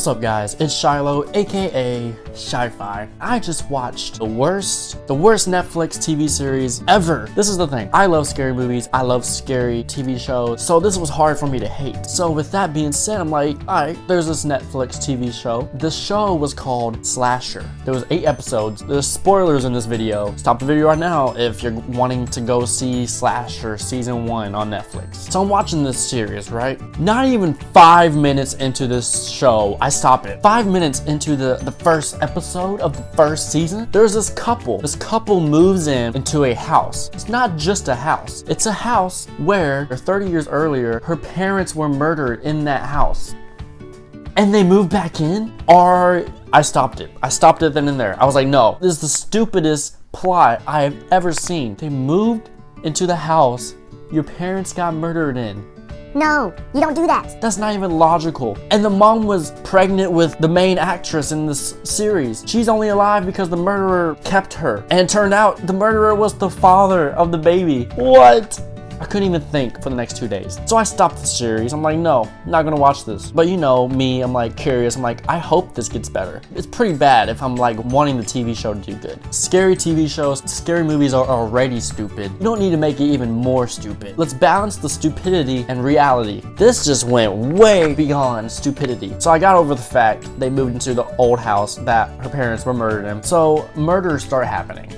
What's up guys, it's Shiloh, aka Shi-Fi. I just watched the worst Netflix TV series ever. This is the thing, I love scary movies, I love scary TV shows, so this was hard for me to hate. So with that being said, I'm like, alright, there's this Netflix TV show. The show was called Slasher. There was 8 episodes. There's spoilers in this video. Stop the video right now if you're wanting to go see Slasher Season 1 on Netflix. So I'm watching this series, right? Not even 5 minutes into this show, I stop it. 5 minutes into the first episode of the first season, there's this couple. This couple moves into a house. It's not just a house. It's a house where 30 years earlier, her parents were murdered in that house. And they moved back in? I stopped it. I stopped it then and there. I was like, no, this is the stupidest plot I have ever seen. They moved into the house your parents got murdered in. No, you don't do that. That's not even logical. And the mom was pregnant with the main actress in this series. She's only alive because the murderer kept her. And it turned out the murderer was the father of the baby. What? I couldn't even think for the next 2 days. So I stopped the series. I'm like, no, not gonna watch this. But you know me, I'm like curious. I'm like, I hope this gets better. It's pretty bad if I'm like wanting the TV show to do good. Scary TV shows, scary movies are already stupid. You don't need to make it even more stupid. Let's balance the stupidity and reality. This just went way beyond stupidity. So I got over the fact they moved into the old house that her parents were murdered in. So murders start happening.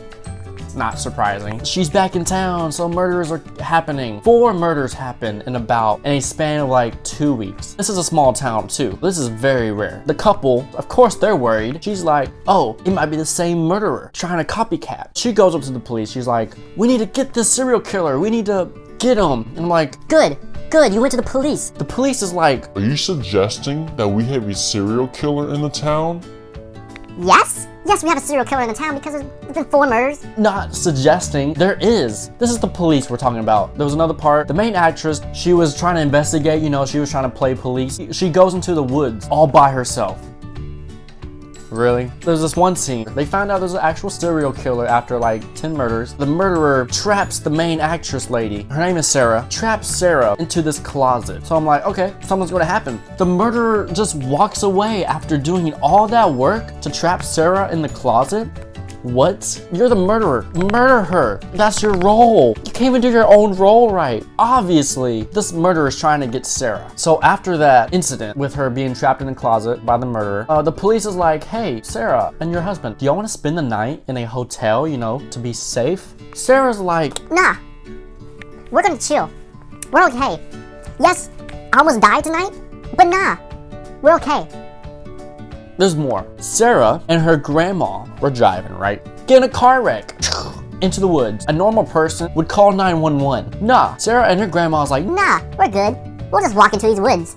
Not surprising. She's back in town, so murders are happening. 4 murders happen in a span of like 2 weeks. This is a small town too. This is very rare. The couple, of course they're worried. She's like, oh, it might be the same murderer trying to copycat. She goes up to the police. She's like, we need to get this serial killer. We need to get him. And I'm like, Good, you went to the police. the police is like, Are you suggesting that we have a serial killer in the town? Yes? Yes, we have a serial killer in the town because there's been 4 murders. not suggesting there is. This is the police we're talking about. There was another part. The main actress, she was trying to investigate, you know, she was trying to play police. She goes into the woods all by herself. Really? There's this one scene. They found out there's an actual serial killer after like 10 murders. The murderer traps the main actress lady. Her name is Sarah. Traps Sarah into this closet. So I'm like, okay, something's gonna happen. The murderer just walks away after doing all that work to trap Sarah in the closet. What? You're the murderer. Murder her. That's your role. You can't even do your own role right. Obviously, this murderer is trying to get Sarah. So after that incident with her being trapped in the closet by the murderer, the police is like, hey, Sarah and your husband, do y'all want to spend the night in a hotel, you know, to be safe? Sarah's like, Nah, we're gonna chill. We're okay. Yes, I almost died tonight, but nah, we're okay. there's more. Sarah and her grandma were driving, right? Get in a car wreck. Into the woods. A normal person would call 911. Nah, Sarah and her grandma's like, Nah, we're good. We'll just walk into these woods.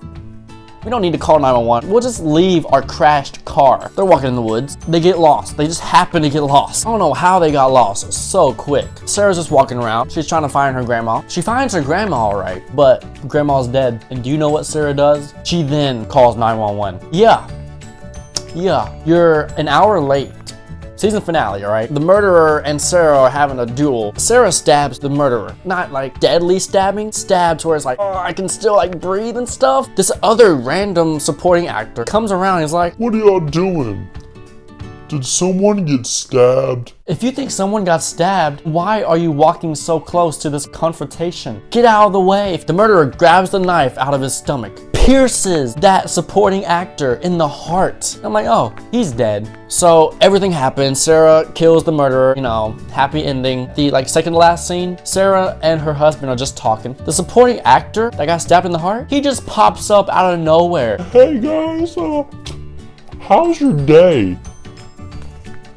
we don't need to call 911. We'll just leave our crashed car. They're walking in the woods. They get lost. They just happen to get lost. I don't know how they got lost so quick. Sarah's just walking around. She's trying to find her grandma. She finds her grandma all right, but grandma's dead. And do you know what Sarah does? She then calls 911. Yeah, you're an hour late. Season finale, all right? The murderer and Sarah are having a duel. Sarah stabs the murderer. Not like deadly stabbing, stabs where it's like, oh, I can still like breathe and stuff. This other random supporting actor comes around and is like, What are y'all doing? Did someone get stabbed? if you think someone got stabbed, why are you walking so close to this confrontation? Get out of the way. If the murderer grabs the knife out of his stomach, pierces that supporting actor in the heart. I'm like, oh, he's dead. So everything happens. Sarah kills the murderer, you know, happy ending. The like second to last scene, Sarah and her husband are just talking. The supporting actor that got stabbed in the heart, he just pops up out of nowhere. Hey guys, how's your day?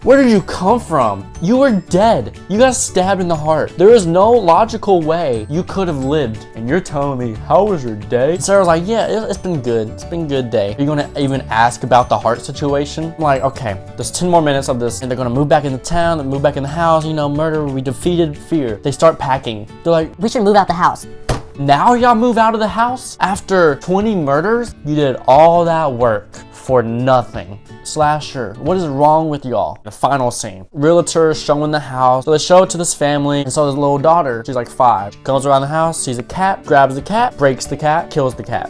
Where did you come from? You were dead. You got stabbed in the heart. There is no logical way you could have lived. And you're telling me, how was your day? Sarah's like, yeah, it's been good. It's been a good day. Are you gonna even ask about the heart situation? I'm like, okay, there's 10 more minutes of this and they're gonna move back into town, move back in the house, you know, murder, we defeated fear. They start packing. They're like, We should move out the house. now y'all move out of the house? After 20 murders, you did all that work for nothing. Slasher, what is wrong with y'all? The final scene. Realtor showing the house. So they show it to this family, and so this little daughter, she's like 5. Goes around the house, sees a cat, grabs the cat, breaks the cat, kills the cat.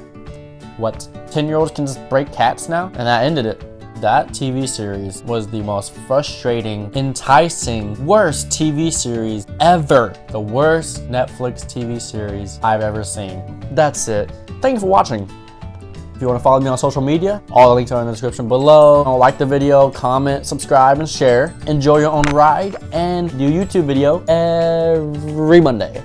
What? 10-year-olds can just break cats now? And that ended it. That TV series was the most frustrating, enticing, worst TV series ever. The worst Netflix TV series I've ever seen. That's it. Thank you for watching. If you want to follow me on social media, all the links are in the description below. Like the video, comment, subscribe, and share. Enjoy your own ride, and do a YouTube video every Monday.